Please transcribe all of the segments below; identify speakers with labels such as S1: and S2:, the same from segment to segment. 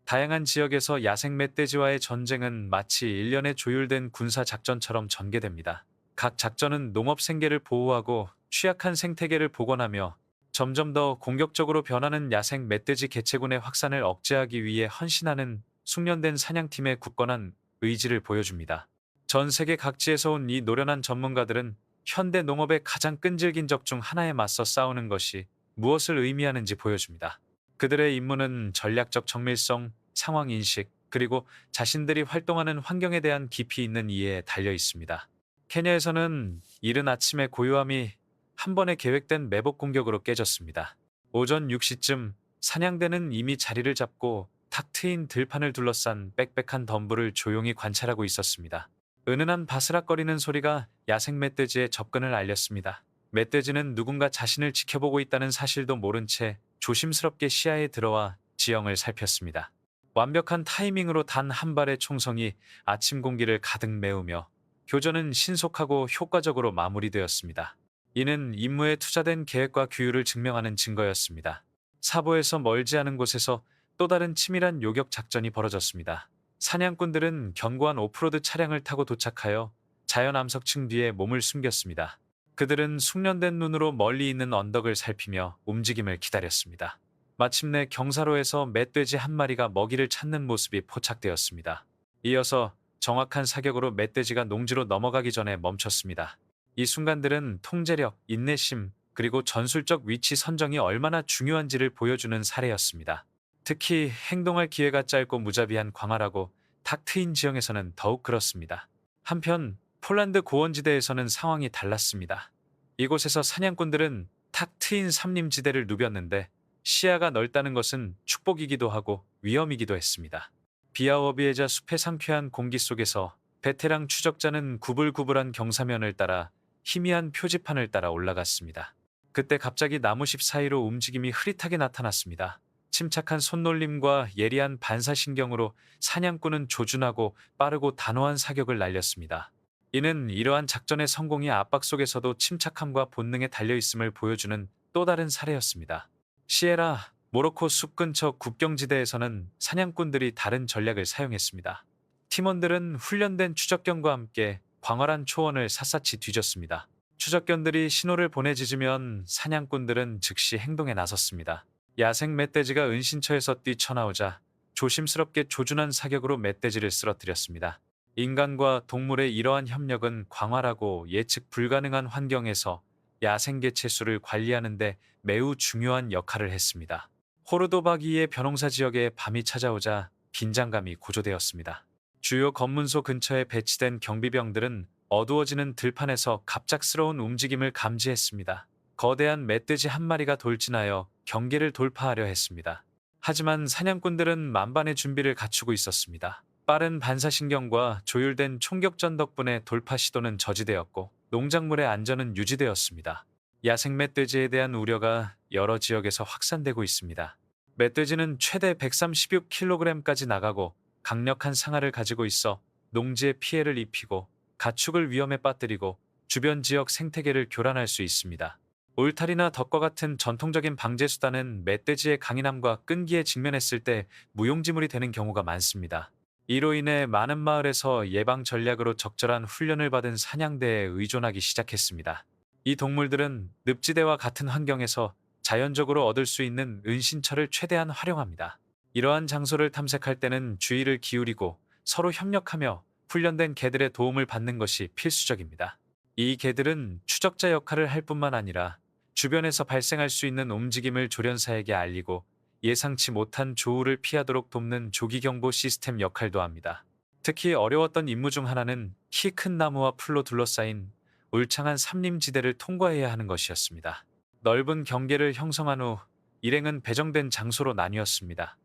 S1: 다양한 지역에서 야생 멧돼지와의 전쟁은 마치 일련의 조율된 군사 작전처럼 전개됩니다. 각 작전은 농업 생계를 보호하고 취약한 생태계를 복원하며 점점 더 공격적으로 변하는 야생 멧돼지 개체군의 확산을 억제하기 위해 헌신하는 숙련된 사냥팀의 굳건한 의지를 보여줍니다. 전 세계 각지에서 온 이 노련한 전문가들은 현대 농업의 가장 끈질긴 적 중 하나에 맞서 싸우는 것이 무엇을 의미하는지 보여줍니다. 그들의 임무는 전략적 정밀성, 상황 인식, 그리고 자신들이 활동하는 환경에 대한 깊이 있는 이해에 달려 있습니다. 케냐에서는 이른 아침의 고요함이 한 번의 계획된 매복 공격으로 깨졌습니다. 오전 6시쯤 사냥대는 이미 자리를 잡고 탁 트인 들판을 둘러싼 빽빽한 덤불을 조용히 관찰하고 있었습니다. 은은한 바스락거리는 소리가 야생 멧돼지의 접근을 알렸습니다. 멧돼지는 누군가 자신을 지켜보고 있다는 사실도 모른 채 조심스럽게 시야에 들어와 지형을 살폈습니다. 완벽한 타이밍으로 단 한 발의 총성이 아침 공기를 가득 메우며 교전은 신속하고 효과적으로 마무리되었습니다. 이는 임무에 투자된 계획과 규율을 증명하는 증거였습니다. 사보에서 멀지 않은 곳에서 또 다른 치밀한 요격 작전이 벌어졌습니다. 사냥꾼들은 견고한 오프로드 차량을 타고 도착하여 자연 암석층 뒤에 몸을 숨겼습니다. 그들은 숙련된 눈으로 멀리 있는 언덕을 살피며 움직임을 기다렸습니다. 마침내 경사로에서 멧돼지 한 마리가 먹이를 찾는 모습이 포착되었습니다. 이어서 정확한 사격으로 멧돼지가 농지로 넘어가기 전에 멈췄습니다. 이 순간들은 통제력, 인내심, 그리고 전술적 위치 선정이 얼마나 중요한지를 보여주는 사례였습니다. 특히 행동할 기회가 짧고 무자비한 광활하고 탁 트인 지형에서는 더욱 그렇습니다. 한편 폴란드 고원지대에서는 상황이 달랐습니다. 이곳에서 사냥꾼들은 탁 트인 삼림지대를 누볐는데 시야가 넓다는 것은 축복이기도 하고 위험이기도 했습니다. 비아워비에자 숲의 상쾌한 공기 속에서 베테랑 추적자는 구불구불한 경사면을 따라 희미한 표지판을 따라 올라갔습니다. 그때 갑자기 나무십 사이로 움직임이 흐릿하게 나타났습니다. 침착한 손놀림과 예리한 반사신경으로 사냥꾼은 조준하고 빠르고 단호한 사격을 날렸습니다. 이는 이러한 작전의 성공이 압박 속에서도 침착함과 본능에 달려있음을 보여주는 또 다른 사례였습니다. 시에라, 모로코 숲 근처 국경지대에서는 사냥꾼들이 다른 전략을 사용했습니다. 팀원들은 훈련된 추적견과 함께 광활한 초원을 샅샅이 뒤졌습니다. 추적견들이 신호를 보내짖으면 사냥꾼들은 즉시 행동에 나섰습니다. 야생 멧돼지가 은신처에서 뛰쳐나오자 조심스럽게 조준한 사격으로 멧돼지를 쓰러뜨렸습니다. 인간과 동물의 이러한 협력은 광활하고 예측 불가능한 환경에서 야생 개체수를 관리하는 데 매우 중요한 역할을 했습니다. 호르도바기의 벼농사 지역에 밤이 찾아오자 긴장감이 고조되었습니다. 주요 검문소 근처에 배치된 경비병들은 어두워지는 들판에서 갑작스러운 움직임을 감지했습니다. 거대한 멧돼지 한 마리가 돌진하여 경계를 돌파하려 했습니다. 하지만 사냥꾼들은 만반의 준비를 갖추고 있었습니다. 빠른 반사신경과 조율된 총격전 덕분에 돌파 시도는 저지되었고 농작물의 안전은 유지되었습니다. 야생 멧돼지에 대한 우려가 여러 지역에서 확산되고 있습니다. 멧돼지는 최대 136kg까지 나가고 강력한 상아를 가지고 있어 농지에 피해를 입히고 가축을 위험에 빠뜨리고 주변 지역 생태계를 교란할 수 있습니다. 울타리나 덫과 같은 전통적인 방제 수단은 멧돼지의 강인함과 끈기에 직면했을 때 무용지물이 되는 경우가 많습니다. 이로 인해 많은 마을에서 예방 전략으로 적절한 훈련을 받은 사냥대에 의존하기 시작했습니다. 이 동물들은 늪지대와 같은 환경에서 자연적으로 얻을 수 있는 은신처를 최대한 활용합니다. 이러한 장소를 탐색할 때는 주의를 기울이고 서로 협력하며 훈련된 개들의 도움을 받는 것이 필수적입니다. 이 개들은 추적자 역할을 할 뿐만 아니라 주변에서 발생할 수 있는 움직임을 조련사에게 알리고 예상치 못한 조우를 피하도록 돕는 조기경보 시스템 역할도 합니다. 특히 어려웠던 임무 중 하나는 키 큰 나무와 풀로 둘러싸인 울창한 삼림지대를 통과해야 하는 것이었습니다. 넓은 경계를 형성한 후 일행은 배정된 장소로 나뉘었습니다.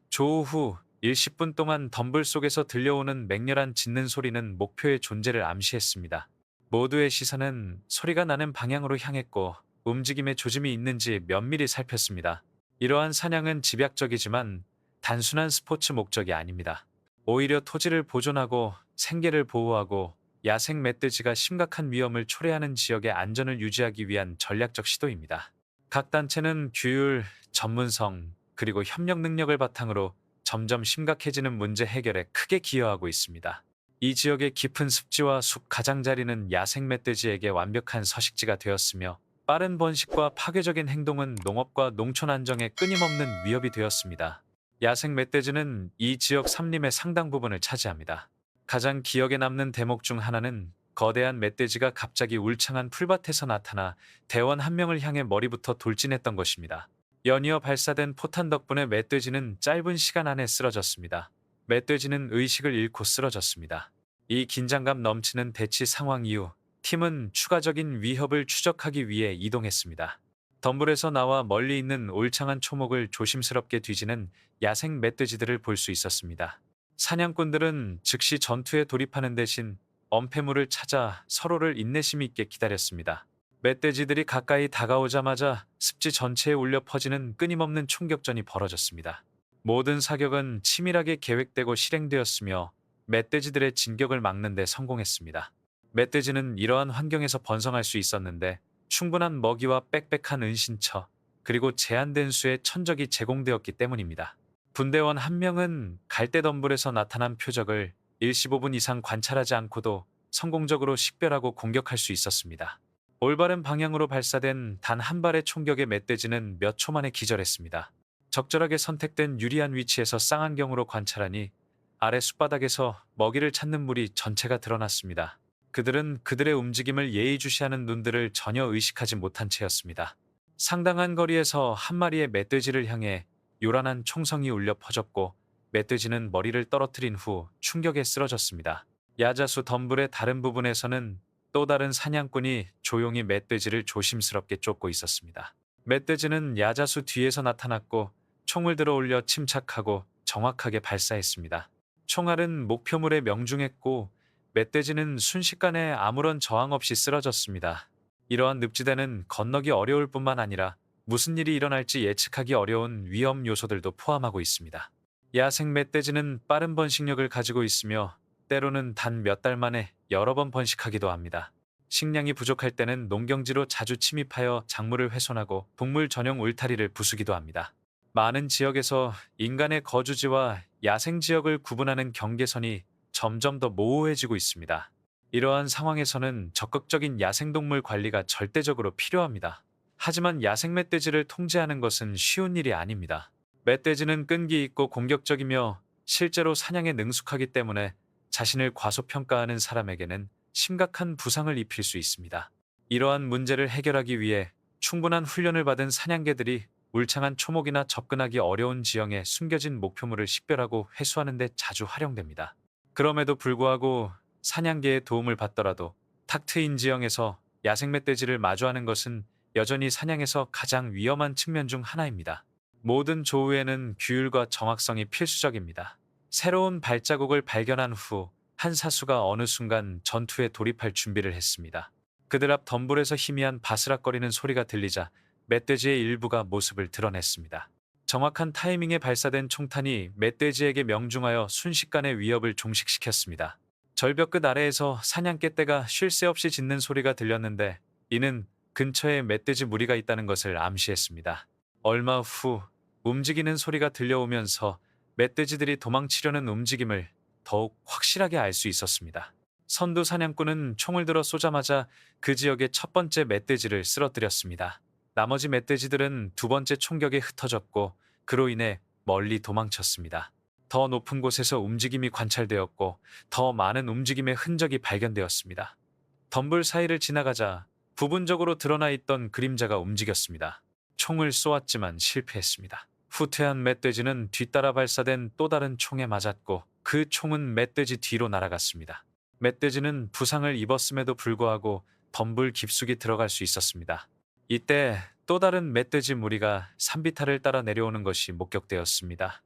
S1: 조우 후 10분 동안 덤불 속에서 들려오는 맹렬한 짖는 소리는 목표의 존재를 암시했습니다. 모두의 시선은 소리가 나는 방향으로 향했고 움직임의 조짐이 있는지 면밀히 살폈습니다. 이러한 사냥은 집약적이지만 단순한 스포츠 목적이 아닙니다. 오히려 토지를 보존하고 생계를 보호하고 야생 멧돼지가 심각한 위험을 초래하는 지역의 안전을 유지하기 위한 전략적 시도입니다. 각 단체는 규율, 전문성, 그리고 협력 능력을 바탕으로 점점 심각해지는 문제 해결에 크게 기여하고 있습니다. 이 지역의 깊은 습지와 숲 가장자리는 야생 멧돼지에게 완벽한 서식지가 되었으며 빠른 번식과 파괴적인 행동은 농업과 농촌 안정에 끊임없는 위협이 되었습니다. 야생 멧돼지는 이 지역 산림의 상당 부분을 차지합니다. 가장 기억에 남는 대목 중 하나는 거대한 멧돼지가 갑자기 울창한 풀밭에서 나타나 대원 한 명을 향해 머리부터 돌진했던 것입니다. 연이어 발사된 포탄 덕분에 멧돼지는 짧은 시간 안에 쓰러졌습니다. 멧돼지는 의식을 잃고 쓰러졌습니다. 이 긴장감 넘치는 대치 상황 이후 팀은 추가적인 위협을 추적하기 위해 이동했습니다. 덤불에서 나와 멀리 있는 울창한 초목을 조심스럽게 뒤지는 야생 멧돼지들을 볼 수 있었습니다. 사냥꾼들은 즉시 전투에 돌입하는 대신 엄폐물을 찾아 서로를 인내심 있게 기다렸습니다. 멧돼지들이 가까이 다가오자마자 습지 전체에 울려 퍼지는 끊임없는 총격전이 벌어졌습니다. 모든 사격은 치밀하게 계획되고 실행되었으며 멧돼지들의 진격을 막는 데 성공했습니다. 멧돼지는 이러한 환경에서 번성할 수 있었는데 충분한 먹이와 빽빽한 은신처, 그리고 제한된 수의 천적이 제공되었기 때문입니다. 분대원 한 명은 갈대덤불에서 나타난 표적을 일십오 분 이상 관찰하지 않고도 성공적으로 식별하고 공격할 수 있었습니다. 올바른 방향으로 발사된 단 한 발의 총격에 멧돼지는 몇 초 만에 기절했습니다. 적절하게 선택된 유리한 위치에서 쌍안경으로 관찰하니 아래 숲바닥에서 먹이를 찾는 무리 전체가 드러났습니다. 그들은 그들의 움직임을 예의주시하는 눈들을 전혀 의식하지 못한 채였습니다. 상당한 거리에서 한 마리의 멧돼지를 향해 요란한 총성이 울려 퍼졌고 멧돼지는 머리를 떨어뜨린 후 충격에 쓰러졌습니다. 야자수 덤불의 다른 부분에서는 또 다른 사냥꾼이 조용히 멧돼지를 조심스럽게 쫓고 있었습니다. 멧돼지는 야자수 뒤에서 나타났고 총을 들어 올려 침착하고 정확하게 발사했습니다. 총알은 목표물에 명중했고 멧돼지는 순식간에 아무런 저항 없이 쓰러졌습니다. 이러한 늪지대는 건너기 어려울 뿐만 아니라 무슨 일이 일어날지 예측하기 어려운 위험 요소들도 포함하고 있습니다. 야생 멧돼지는 빠른 번식력을 가지고 있으며 때로는 단 몇 달 만에 여러 번 번식하기도 합니다. 식량이 부족할 때는 농경지로 자주 침입하여 작물을 훼손하고 동물 전용 울타리를 부수기도 합니다. 많은 지역에서 인간의 거주지와 야생 지역을 구분하는 경계선이 점점 더 모호해지고 있습니다. 이러한 상황에서는 적극적인 야생동물 관리가 절대적으로 필요합니다. 하지만 야생 멧돼지를 통제하는 것은 쉬운 일이 아닙니다. 멧돼지는 끈기 있고 공격적이며 실제로 사냥에 능숙하기 때문에 자신을 과소평가하는 사람에게는 심각한 부상을 입힐 수 있습니다. 이러한 문제를 해결하기 위해 충분한 훈련을 받은 사냥개들이 울창한 초목이나 접근하기 어려운 지형에 숨겨진 목표물을 식별하고 회수하는 데 자주 활용됩니다. 그럼에도 불구하고 사냥개의 도움을 받더라도 탁 트인 지형에서 야생 멧돼지를 마주하는 것은 여전히 사냥에서 가장 위험한 측면 중 하나입니다. 모든 조우에는 규율과 정확성이 필수적입니다. 새로운 발자국을 발견한 후 한 사수가 어느 순간 전투에 돌입할 준비를 했습니다. 그들 앞 덤불에서 희미한 바스락거리는 소리가 들리자 멧돼지의 일부가 모습을 드러냈습니다. 정확한 타이밍에 발사된 총탄이 멧돼지에게 명중하여 순식간에 위협을 종식시켰습니다. 절벽 끝 아래에서 사냥개 떼가 쉴 새 없이 짖는 소리가 들렸는데 이는 근처에 멧돼지 무리가 있다는 것을 암시했습니다. 얼마 후 움직이는 소리가 들려오면서 멧돼지들이 도망치려는 움직임을 더욱 확실하게 알 수 있었습니다. 선두 사냥꾼은 총을 들어 쏘자마자 그 지역의 첫 번째 멧돼지를 쓰러뜨렸습니다. 나머지 멧돼지들은 두 번째 총격에 흩어졌고 그로 인해 멀리 도망쳤습니다. 더 높은 곳에서 움직임이 관찰되었고 더 많은 움직임의 흔적이 발견되었습니다. 덤불 사이를 지나가자 부분적으로 드러나 있던 그림자가 움직였습니다. 총을 쏘았지만 실패했습니다. 후퇴한 멧돼지는 뒤따라 발사된 또 다른 총에 맞았고 그 총은 멧돼지 뒤로 날아갔습니다. 멧돼지는 부상을 입었음에도 불구하고 덤불 깊숙이 들어갈 수 있었습니다. 이때 또 다른 멧돼지 무리가 산비탈을 따라 내려오는 것이 목격되었습니다.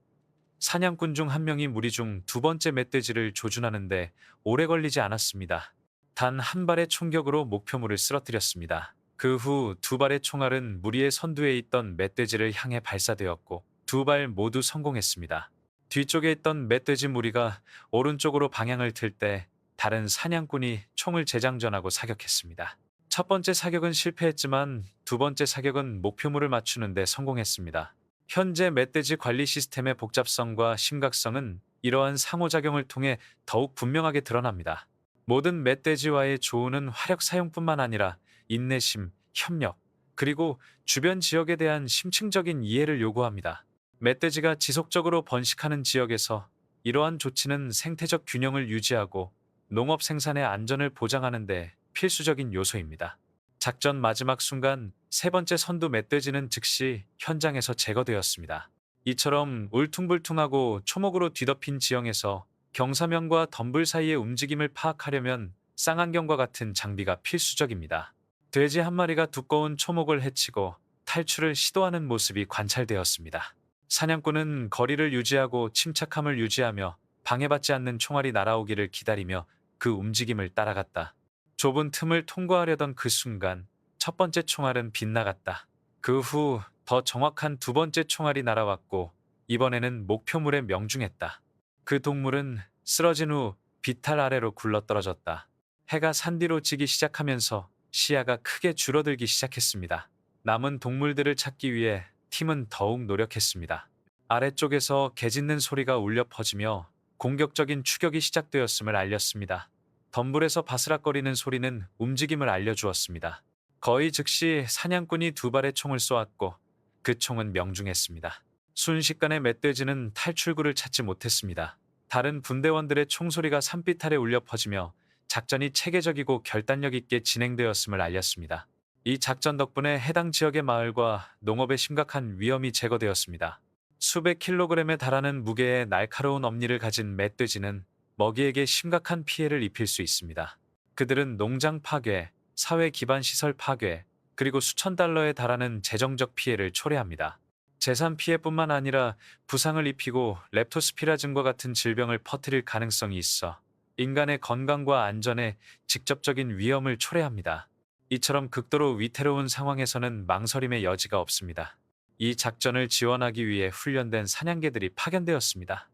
S1: 사냥꾼 중 한 명이 무리 중 두 번째 멧돼지를 조준하는데 오래 걸리지 않았습니다. 단 한 발의 총격으로 목표물을 쓰러뜨렸습니다. 그 후 두 발의 총알은 무리의 선두에 있던 멧돼지를 향해 발사되었고 두 발 모두 성공했습니다. 뒤쪽에 있던 멧돼지 무리가 오른쪽으로 방향을 틀 때 다른 사냥꾼이 총을 재장전하고 사격했습니다. 첫 번째 사격은 실패했지만 두 번째 사격은 목표물을 맞추는 데 성공했습니다. 현재 멧돼지 관리 시스템의 복잡성과 심각성은 이러한 상호작용을 통해 더욱 분명하게 드러납니다. 모든 멧돼지와의 조우는 화력 사용뿐만 아니라 인내심, 협력, 그리고 주변 지역에 대한 심층적인 이해를 요구합니다. 멧돼지가 지속적으로 번식하는 지역에서 이러한 조치는 생태적 균형을 유지하고 농업 생산의 안전을 보장하는 데 필수적인 요소입니다. 작전 마지막 순간 세 번째 선두 멧돼지는 즉시 현장에서 제거되었습니다. 이처럼 울퉁불퉁하고 초목으로 뒤덮인 지형에서 경사면과 덤불 사이의 움직임을 파악하려면 쌍안경과 같은 장비가 필수적입니다. 돼지 한 마리가 두꺼운 초목을 헤치고 탈출을 시도하는 모습이 관찰되었습니다. 사냥꾼은 거리를 유지하고 침착함을 유지하며 방해받지 않는 총알이 날아오기를 기다리며 그 움직임을 따라갔다. 좁은 틈을 통과하려던 그 순간 첫 번째 총알은 빗나갔다. 그 후 더 정확한 두 번째 총알이 날아왔고 이번에는 목표물에 명중했다. 그 동물은 쓰러진 후 비탈 아래로 굴러떨어졌다. 해가 산 뒤로 지기 시작하면서 시야가 크게 줄어들기 시작했습니다. 남은 동물들을 찾기 위해 팀은 더욱 노력했습니다. 아래쪽에서 개 짖는 소리가 울려 퍼지며 공격적인 추격이 시작되었음을 알렸습니다. 덤불에서 바스락거리는 소리는 움직임을 알려주었습니다. 거의 즉시 사냥꾼이 두 발의 총을 쏘았고 그 총은 명중했습니다. 순식간에 멧돼지는 탈출구를 찾지 못했습니다. 다른 분대원들의 총소리가 산비탈에 울려 퍼지며 작전이 체계적이고 결단력 있게 진행되었음을 알렸습니다. 이 작전 덕분에 해당 지역의 마을과 농업에 심각한 위험이 제거되었습니다. 수백 킬로그램에 달하는 무게의 날카로운 엄니를 가진 멧돼지는 먹이에게 심각한 피해를 입힐 수 있습니다. 그들은 농장 파괴, 사회 기반 시설 파괴, 그리고 수천 달러에 달하는 재정적 피해를 초래합니다. 재산 피해뿐만 아니라 부상을 입히고 렙토스피라즘과 같은 질병을 퍼뜨릴 가능성이 있어 인간의 건강과 안전에 직접적인 위험을 초래합니다. 이처럼 극도로 위태로운 상황에서는 망설임의 여지가 없습니다. 이 작전을 지원하기 위해 훈련된 사냥개들이 파견되었습니다.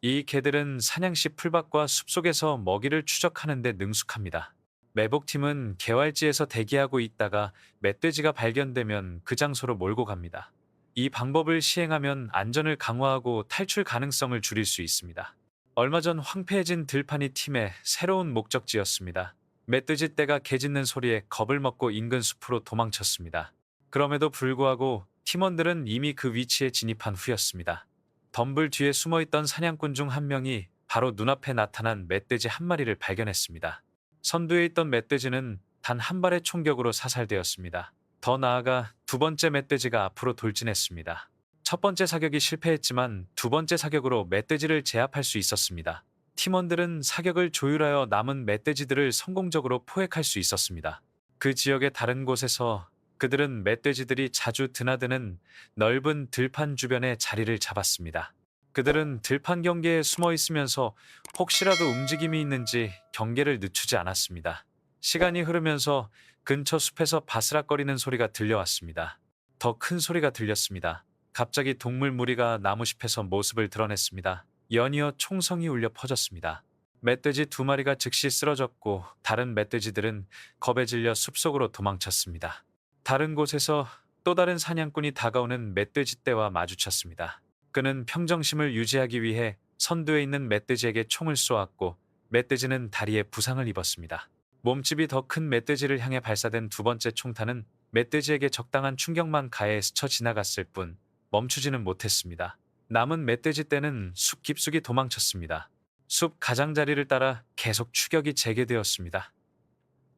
S1: 이 개들은 사냥 시 풀밭과 숲속에서 먹이를 추적하는 데 능숙합니다. 매복팀은 개활지에서 대기하고 있다가 멧돼지가 발견되면 그 장소로 몰고 갑니다. 이 방법을 시행하면 안전을 강화하고 탈출 가능성을 줄일 수 있습니다. 얼마 전 황폐해진 들판이 팀의 새로운 목적지였습니다. 멧돼지 떼가 개 짖는 소리에 겁을 먹고 인근 숲으로 도망쳤습니다. 그럼에도 불구하고 팀원들은 이미 그 위치에 진입한 후였습니다. 덤불 뒤에 숨어있던 사냥꾼 중 한 명이 바로 눈앞에 나타난 멧돼지 한 마리를 발견했습니다. 선두에 있던 멧돼지는 단 한 발의 총격으로 사살되었습니다. 더 나아가 두 번째 멧돼지가 앞으로 돌진했습니다. 첫 번째 사격이 실패했지만 두 번째 사격으로 멧돼지를 제압할 수 있었습니다. 팀원들은 사격을 조율하여 남은 멧돼지들을 성공적으로 포획할 수 있었습니다. 그 지역의 다른 곳에서 그들은 멧돼지들이 자주 드나드는 넓은 들판 주변에 자리를 잡았습니다. 그들은 들판 경계에 숨어 있으면서 혹시라도 움직임이 있는지 경계를 늦추지 않았습니다. 시간이 흐르면서 근처 숲에서 바스락거리는 소리가 들려왔습니다. 더 큰 소리가 들렸습니다. 갑자기 동물 무리가 나무숲에서 모습을 드러냈습니다. 연이어 총성이 울려 퍼졌습니다. 멧돼지 두 마리가 즉시 쓰러졌고 다른 멧돼지들은 겁에 질려 숲속으로 도망쳤습니다. 다른 곳에서 또 다른 사냥꾼이 다가오는 멧돼지 떼와 마주쳤습니다. 그는 평정심을 유지하기 위해 선두에 있는 멧돼지에게 총을 쏘았고 멧돼지는 다리에 부상을 입었습니다. 몸집이 더 큰 멧돼지를 향해 발사된 두 번째 총탄은 멧돼지에게 적당한 충격만 가해 스쳐 지나갔을 뿐 멈추지는 못했습니다. 남은 멧돼지 떼는 숲 깊숙이 도망쳤습니다. 숲 가장자리를 따라 계속 추격이 재개되었습니다.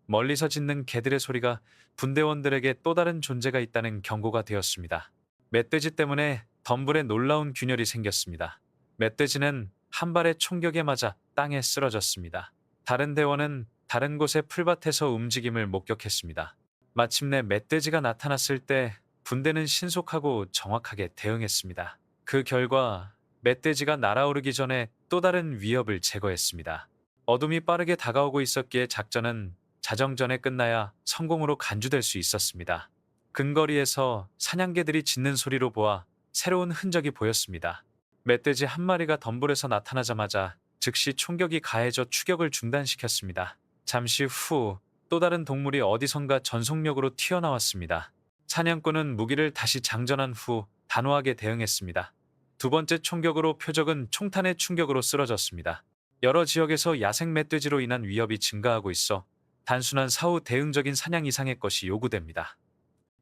S1: 멀리서 짖는 개들의 소리가 분대원들에게 또 다른 존재가 있다는 경고가 되었습니다. 멧돼지 때문에 덤불에 놀라운 균열이 생겼습니다. 멧돼지는 한 발의 총격에 맞아 땅에 쓰러졌습니다. 다른 대원은 다른 곳의 풀밭에서 움직임을 목격했습니다. 마침내 멧돼지가 나타났을 때 분대는 신속하고 정확하게 대응했습니다. 그 결과 멧돼지가 날아오르기 전에 또 다른 위협을 제거했습니다. 어둠이 빠르게 다가오고 있었기에 작전은 자정전에 끝나야 성공으로 간주될 수 있었습니다. 근거리에서 사냥개들이 짖는 소리로 보아 새로운 흔적이 보였습니다. 멧돼지 한 마리가 덤불에서 나타나자마자 즉시 총격이 가해져 추격을 중단시켰습니다. 잠시 후 또 다른 동물이 어디선가 전속력으로 튀어나왔습니다. 사냥꾼은 무기를 다시 장전한 후 단호하게 대응했습니다. 두 번째 총격으로 표적은 총탄의 충격으로 쓰러졌습니다. 여러 지역에서 야생 멧돼지로 인한 위협이 증가하고 있어 단순한 사후 대응적인 사냥 이상의 것이 요구됩니다.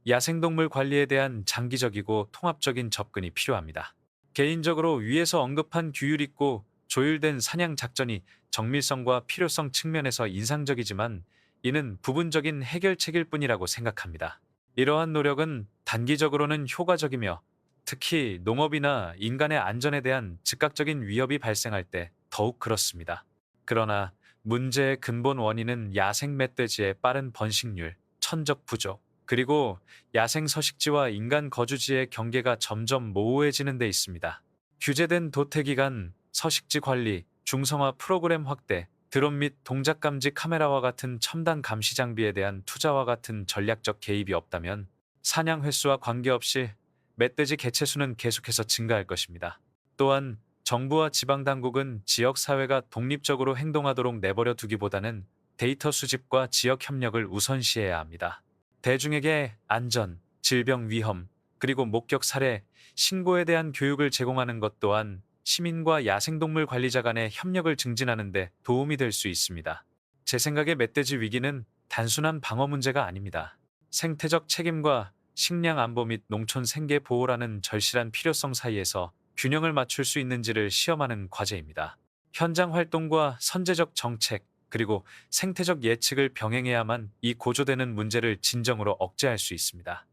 S1: 야생동물 관리에 대한 장기적이고 통합적인 접근이 필요합니다. 개인적으로 위에서 언급한 규율 있고 조율된 사냥 작전이 정밀성과 필요성 측면에서 인상적이지만 이는 부분적인 해결책일 뿐이라고 생각합니다. 이러한 노력은 단기적으로는 효과적이며 특히 농업이나 인간의 안전에 대한 즉각적인 위협이 발생할 때 더욱 그렇습니다. 그러나 문제의 근본 원인은 야생 멧돼지의 빠른 번식률, 천적 부족, 그리고 야생 서식지와 인간 거주지의 경계가 점점 모호해지는 데 있습니다. 규제된 도태 기간, 서식지 관리, 중성화 프로그램 확대, 드론 및 동작 감지 카메라와 같은 첨단 감시 장비에 대한 투자와 같은 전략적 개입이 없다면 사냥 횟수와 관계없이 멧돼지 개체 수는 계속해서 증가할 것입니다. 또한 정부와 지방 당국은 지역 사회가 독립적으로 행동하도록 내버려 두기보다는 데이터 수집과 지역 협력을 우선시해야 합니다. 대중에게 안전, 질병 위험, 그리고 목격 사례, 신고에 대한 교육을 제공하는 것 또한 시민과 야생동물 관리자 간의 협력을 증진하는 데 도움이 될 수 있습니다. 제 생각에 멧돼지 위기는 단순한 방어 문제가 아닙니다. 생태적 책임과 식량 안보 및 농촌 생계 보호라는 절실한 필요성 사이에서 균형을 맞출 수 있는지를 시험하는 과제입니다. 현장 활동과 선제적 정책, 그리고 생태적 예측을 병행해야만 이 고조되는 문제를 진정으로 억제할 수 있습니다.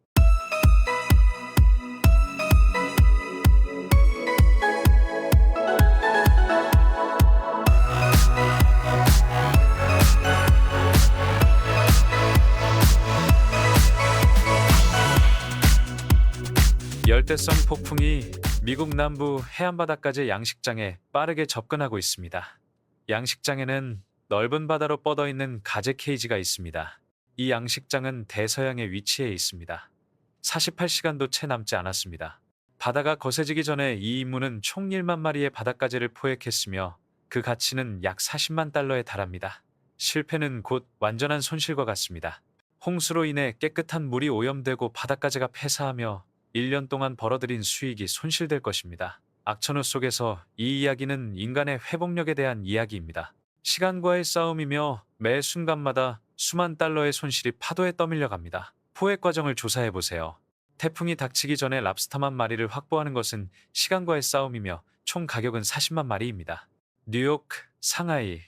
S1: 열대성 폭풍이 미국 남부 해안바다까지 양식장에 빠르게 접근하고 있습니다. 양식장에는 넓은 바다로 뻗어있는 가재 케이지가 있습니다. 이 양식장은 대서양에 위치해 있습니다. 48시간도 채 남지 않았습니다. 바다가 거세지기 전에 이 임무는 총 1만 마리의 바닷가재를 포획했으며 그 가치는 약 40만 달러에 달합니다. 실패는 곧 완전한 손실과 같습니다. 홍수로 인해 깨끗한 물이 오염되고 바닷가재가 폐사하며 1년 동안 벌어들인 수익이 손실될 것입니다. 악천후 속에서 이 이야기는 인간의 회복력에 대한 이야기입니다. 시간과의 싸움이며 매 순간마다 수만 달러의 손실이 파도에 떠밀려 갑니다. 포획 과정을 조사해 보세요. 태풍이 닥치기 전에 랍스터만 마리를 확보하는 것은 시간과의 싸움이며 총 가격은 40만 마리입니다. 뉴욕, 상하이,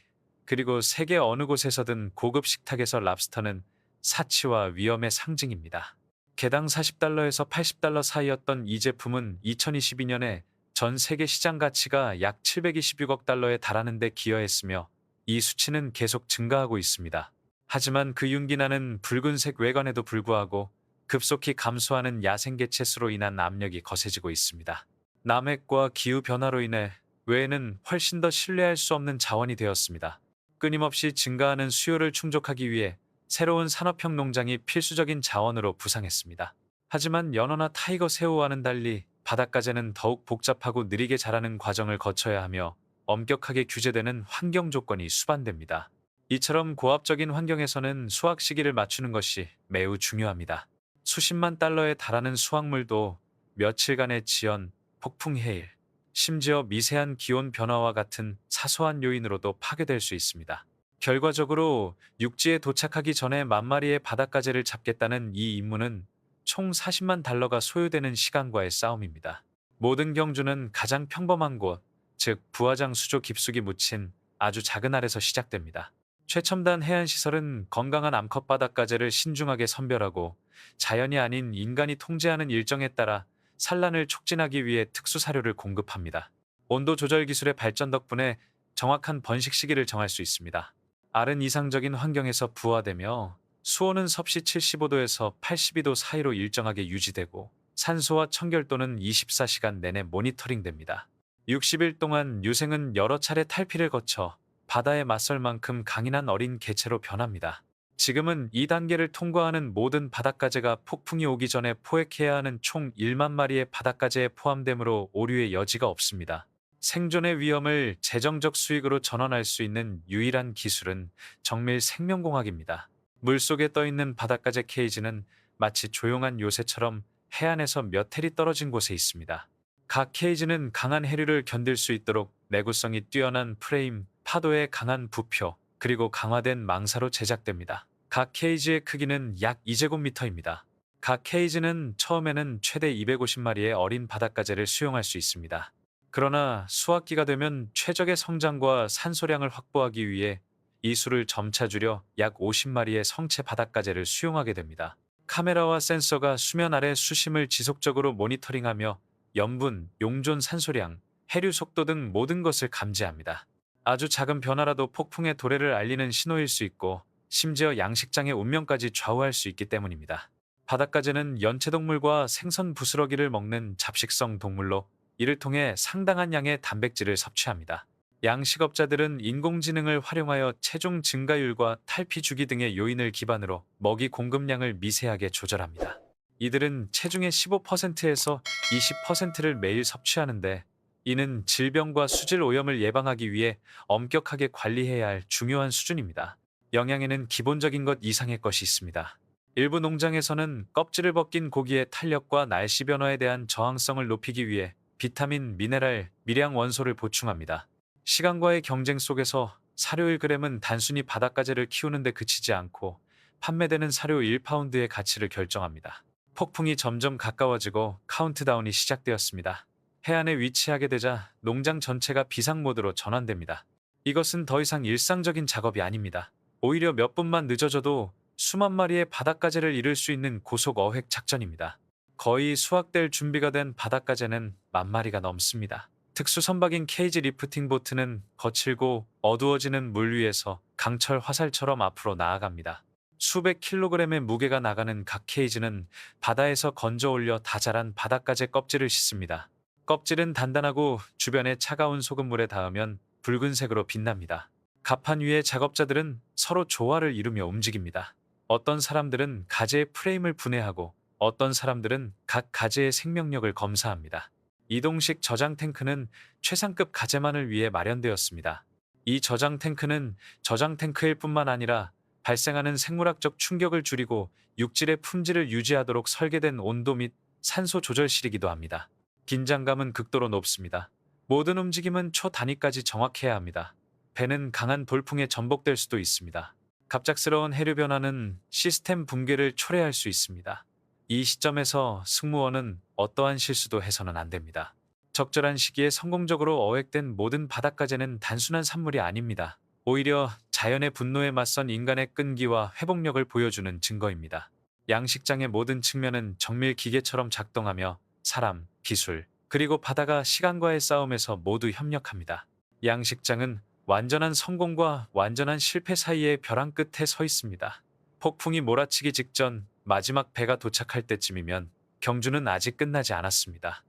S1: 그리고 세계 어느 곳에서든 고급 식탁에서 랍스터는 사치와 위험의 상징입니다. 개당 40달러에서 80달러 사이였던 이 제품은 2022년에 전 세계 시장 가치가 약 726억 달러에 달하는 데 기여했으며 이 수치는 계속 증가하고 있습니다. 하지만 그 윤기나는 붉은색 외관에도 불구하고 급속히 감소하는 야생개체 수로 인한 압력이 거세지고 있습니다. 남핵과 기후변화로 인해 외에는 훨씬 더 신뢰할 수 없는 자원이 되었습니다. 끊임없이 증가하는 수요를 충족하기 위해 새로운 산업형 농장이 필수적인 자원으로 부상했습니다. 하지만 연어나 타이거 새우와는 달리 바닷가재는 더욱 복잡하고 느리게 자라는 과정을 거쳐야 하며 엄격하게 규제되는 환경 조건이 수반됩니다. 이처럼 고압적인 환경에서는 수확 시기를 맞추는 것이 매우 중요합니다. 수십만 달러에 달하는 수확물도 며칠간의 지연, 폭풍 해일, 심지어 미세한 기온 변화와 같은 사소한 요인으로도 파괴될 수 있습니다. 결과적으로 육지에 도착하기 전에 만 마리의 바닷가재를 잡겠다는 이 임무는 총 40만 달러가 소요되는 시간과의 싸움입니다. 모든 경주는 가장 평범한 곳, 즉 부화장 수조 깊숙이 묻힌 아주 작은 알에서 시작됩니다. 최첨단 해안시설은 건강한 암컷 바닷가재를 신중하게 선별하고 자연이 아닌 인간이 통제하는 일정에 따라 산란을 촉진하기 위해 특수 사료를 공급합니다. 온도 조절 기술의 발전 덕분에 정확한 번식 시기를 정할 수 있습니다. 알은 이상적인 환경에서 부화되며 수온은 섭씨 75도에서 82도 사이로 일정하게 유지되고 산소와 청결도는 24시간 내내 모니터링됩니다. 60일 동안 유생은 여러 차례 탈피를 거쳐 바다에 맞설 만큼 강인한 어린 개체로 변합니다. 지금은 이 단계를 통과하는 모든 바닷가재가 폭풍이 오기 전에 포획해야 하는 총 1만 마리의 바닷가재에 포함되므로 오류의 여지가 없습니다. 생존의 위험을 재정적 수익으로 전환할 수 있는 유일한 기술은 정밀 생명공학입니다. 물속에 떠있는 바닷가재 케이지는 마치 조용한 요새처럼 해안에서 몇 해리 떨어진 곳에 있습니다. 각 케이지는 강한 해류를 견딜 수 있도록 내구성이 뛰어난 프레임, 파도에 강한 부표, 그리고 강화된 망사로 제작됩니다. 각 케이지의 크기는 약 2제곱미터입니다. 각 케이지는 처음에는 최대 250마리의 어린 바닷가재를 수용할 수 있습니다. 그러나 수확기가 되면 최적의 성장과 산소량을 확보하기 위해 이 수를 점차 줄여 약 50마리의 성체 바닷가재를 수용하게 됩니다. 카메라와 센서가 수면 아래 수심을 지속적으로 모니터링하며 염분, 용존 산소량, 해류 속도 등 모든 것을 감지합니다. 아주 작은 변화라도 폭풍의 도래를 알리는 신호일 수 있고 심지어 양식장의 운명까지 좌우할 수 있기 때문입니다. 바닷가재는 연체동물과 생선 부스러기를 먹는 잡식성 동물로 이를 통해 상당한 양의 단백질을 섭취합니다. 양식업자들은 인공지능을 활용하여 체중 증가율과 탈피 주기 등의 요인을 기반으로 먹이 공급량을 미세하게 조절합니다. 이들은 체중의 15%에서 20%를 매일 섭취하는데 이는 질병과 수질 오염을 예방하기 위해 엄격하게 관리해야 할 중요한 수준입니다. 영양에는 기본적인 것 이상의 것이 있습니다. 일부 농장에서는 껍질을 벗긴 고기의 탄력과 날씨 변화에 대한 저항성을 높이기 위해 비타민, 미네랄, 미량 원소를 보충합니다. 시간과의 경쟁 속에서 사료 1g은 단순히 바닷가재를 키우는 데 그치지 않고 판매되는 사료 1파운드의 가치를 결정합니다. 폭풍이 점점 가까워지고 카운트다운이 시작되었습니다. 해안에 위치하게 되자 농장 전체가 비상모드로 전환됩니다. 이것은 더 이상 일상적인 작업이 아닙니다. 오히려 몇 분만 늦어져도 수만 마리의 바닷가재를 잃을 수 있는 고속 어획 작전입니다. 거의 수확될 준비가 된 바닷가재는 10,000마리가 넘습니다. 특수 선박인 케이지 리프팅 보트는 거칠고 어두워지는 물 위에서 강철 화살처럼 앞으로 나아갑니다. 수백 킬로그램의 무게가 나가는 각 케이지는 바다에서 건져 올려 다 자란 바닷가재 껍질을 씻습니다. 껍질은 단단하고 주변에 차가운 소금물에 닿으면 붉은색으로 빛납니다. 갑판 위에 작업자들은 서로 조화를 이루며 움직입니다. 어떤 사람들은 가재의 프레임을 분해하고 어떤 사람들은 각 가재의 생명력을 검사합니다. 이동식 저장 탱크는 최상급 가재만을 위해 마련되었습니다. 이 저장 탱크는 저장 탱크일 뿐만 아니라 발생하는 생물학적 충격을 줄이고 육질의 품질을 유지하도록 설계된 온도 및 산소 조절실이기도 합니다. 긴장감은 극도로 높습니다. 모든 움직임은 초 단위까지 정확해야 합니다. 배는 강한 돌풍에 전복될 수도 있습니다. 갑작스러운 해류 변화는 시스템 붕괴를 초래할 수 있습니다. 이 시점에서 승무원은 어떠한 실수도 해서는 안 됩니다. 적절한 시기에 성공적으로 어획된 모든 바닷가재는 단순한 산물이 아닙니다. 오히려 자연의 분노에 맞선 인간의 끈기와 회복력을 보여주는 증거입니다. 양식장의 모든 측면은 정밀 기계처럼 작동하며 사람, 기술, 그리고 바다가 시간과의 싸움에서 모두 협력합니다. 양식장은 완전한 성공과 완전한 실패 사이의 벼랑 끝에 서 있습니다. 폭풍이 몰아치기 직전 마지막 배가 도착할 때쯤이면 경주는 아직 끝나지 않았습니다.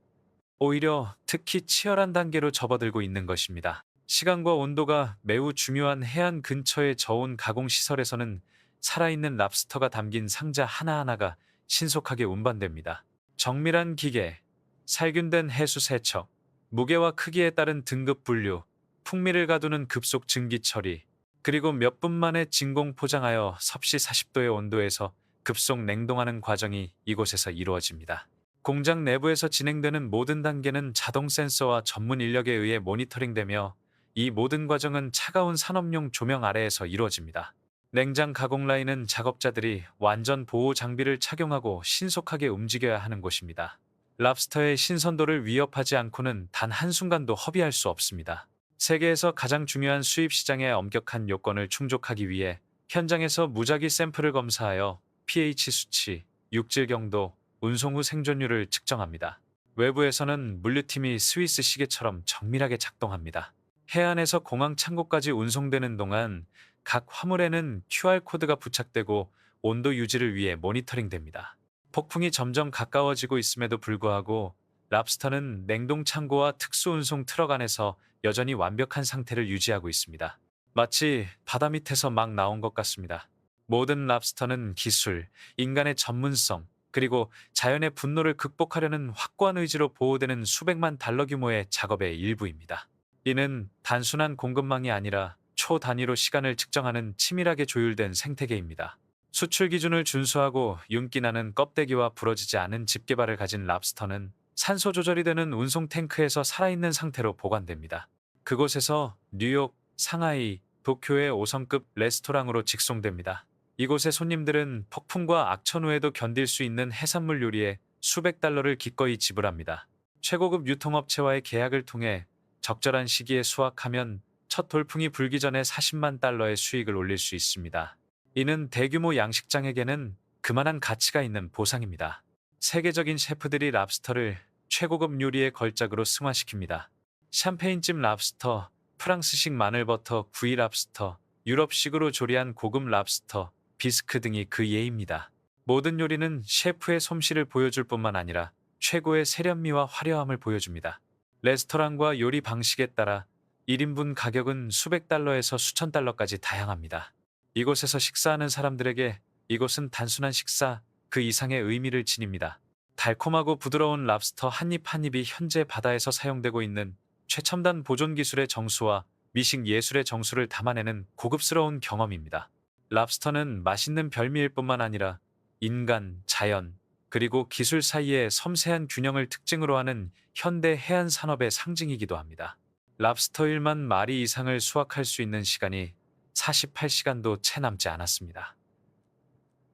S1: 오히려 특히 치열한 단계로 접어들고 있는 것입니다. 시간과 온도가 매우 중요한 해안 근처의 저온 가공시설에서는 살아있는 랍스터가 담긴 상자 하나하나가 신속하게 운반됩니다. 정밀한 기계, 살균된 해수 세척, 무게와 크기에 따른 등급 분류, 풍미를 가두는 급속 증기 처리, 그리고 몇 분 만에 진공 포장하여 섭씨 40도의 온도에서 급속 냉동하는 과정이 이곳에서 이루어집니다. 공장 내부에서 진행되는 모든 단계는 자동 센서와 전문 인력에 의해 모니터링되며 이 모든 과정은 차가운 산업용 조명 아래에서 이루어집니다. 냉장 가공 라인은 작업자들이 완전 보호 장비를 착용하고 신속하게 움직여야 하는 곳입니다. 랍스터의 신선도를 위협하지 않고는 단 한순간도 허비할 수 없습니다. 세계에서 가장 중요한 수입 시장의 엄격한 요건을 충족하기 위해 현장에서 무작위 샘플을 검사하여 pH 수치, 육질 경도, 운송 후 생존율을 측정합니다. 외부에서는 물류팀이 스위스 시계처럼 정밀하게 작동합니다. 해안에서 공항 창고까지 운송되는 동안 각 화물에는 QR코드가 부착되고 온도 유지를 위해 모니터링됩니다. 폭풍이 점점 가까워지고 있음에도 불구하고 랍스터는 냉동 창고와 특수 운송 트럭 안에서 여전히 완벽한 상태를 유지하고 있습니다. 마치 바다 밑에서 막 나온 것 같습니다. 모든 랍스터는 기술, 인간의 전문성, 그리고 자연의 분노를 극복하려는 확고한 의지로 보호되는 수백만 달러 규모의 작업의 일부입니다. 이는 단순한 공급망이 아니라 초 단위로 시간을 측정하는 치밀하게 조율된 생태계입니다. 수출 기준을 준수하고 윤기 나는 껍데기와 부러지지 않은 집게발을 가진 랍스터는 산소 조절이 되는 운송 탱크에서 살아있는 상태로 보관됩니다. 그곳에서 뉴욕, 상하이, 도쿄의 5성급 레스토랑으로 직송됩니다. 이곳의 손님들은 폭풍과 악천 후에도 견딜 수 있는 해산물 요리에 수백 달러를 기꺼이 지불합니다. 최고급 유통업체와의 계약을 통해 적절한 시기에 수확하면 첫 돌풍이 불기 전에 40만 달러의 수익을 올릴 수 있습니다. 이는 대규모 양식장에게는 그만한 가치가 있는 보상입니다. 세계적인 셰프들이 랍스터를 최고급 요리의 걸작으로 승화시킵니다. 샴페인찜 랍스터, 프랑스식 마늘버터 구이 랍스터, 유럽식으로 조리한 고급 랍스터, 비스크 등이 그 예입니다. 모든 요리는 셰프의 솜씨를 보여줄 뿐만 아니라 최고의 세련미와 화려함을 보여줍니다. 레스토랑과 요리 방식에 따라 1인분 가격은 수백 달러에서 수천 달러까지 다양합니다. 이곳에서 식사하는 사람들에게 이곳은 단순한 식사, 그 이상의 의미를 지닙니다. 달콤하고 부드러운 랍스터 한 입 한 입이 현재 바다에서 사용되고 있는 최첨단 보존 기술의 정수와 미식 예술의 정수를 담아내는 고급스러운 경험입니다. 랍스터는 맛있는 별미일 뿐만 아니라 인간, 자연, 그리고 기술 사이의 섬세한 균형을 특징으로 하는 현대 해안 산업의 상징이기도 합니다. 랍스터 1만 마리 이상을 수확할 수 있는 시간이 48시간도 채 남지 않았습니다.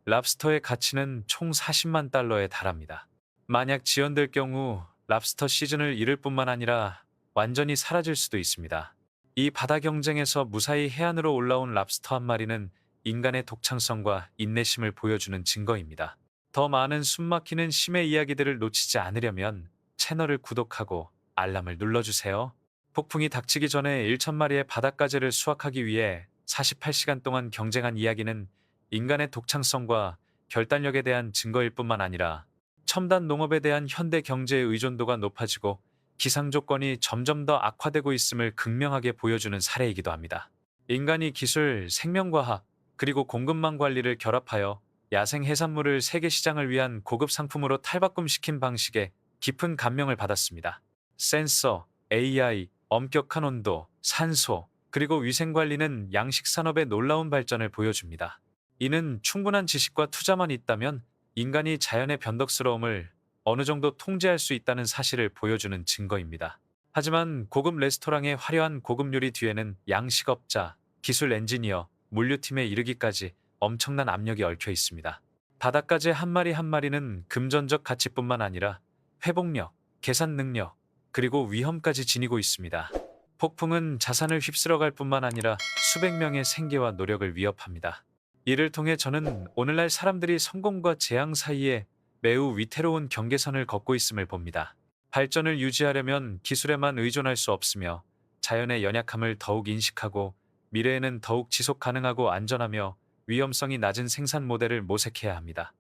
S1: 랍스터의 가치는 총 40만 달러에 달합니다. 만약 지연될 경우 랍스터 시즌을 잃을 뿐만 아니라 완전히 사라질 수도 있습니다. 이 바다 경쟁에서 무사히 해안으로 올라온 랍스터 한 마리는 인간의 독창성과 인내심을 보여주는 증거입니다. 더 많은 숨막히는 심해 이야기들을 놓치지 않으려면 채널을 구독하고 알람을 눌러주세요. 폭풍이 닥치기 전에 1,000마리의 바닷가재를 수확하기 위해 48시간 동안 경쟁한 이야기는 인간의 독창성과 결단력에 대한 증거일 뿐만 아니라 첨단 농업에 대한 현대 경제의 의존도가 높아지고 기상 조건이 점점 더 악화되고 있음을 극명하게 보여주는 사례이기도 합니다. 인간이 기술, 생명과학, 그리고 공급망 관리를 결합하여 야생 해산물을 세계 시장을 위한 고급 상품으로 탈바꿈시킨 방식에 깊은 감명을 받았습니다. 센서, AI, 엄격한 온도, 산소, 그리고 위생 관리는 양식 산업의 놀라운 발전을 보여줍니다. 이는 충분한 지식과 투자만 있다면 인간이 자연의 변덕스러움을 어느 정도 통제할 수 있다는 사실을 보여주는 증거입니다. 하지만 고급 레스토랑의 화려한 고급 요리 뒤에는 양식업자, 기술 엔지니어, 물류팀에 이르기까지 엄청난 압력이 얽혀 있습니다. 바닷가재 한 마리 한 마리는 금전적 가치뿐만 아니라 회복력, 계산 능력, 그리고 위험까지 지니고 있습니다. 폭풍은 자산을 휩쓸어갈 뿐만 아니라 수백 명의 생계와 노력을 위협합니다. 이를 통해 저는 오늘날 사람들이 성공과 재앙 사이에 매우 위태로운 경계선을 걷고 있음을 봅니다. 발전을 유지하려면 기술에만 의존할 수 없으며 자연의 연약함을 더욱 인식하고 미래에는 더욱 지속 가능하고 안전하며 위험성이 낮은 생산 모델을 모색해야 합니다.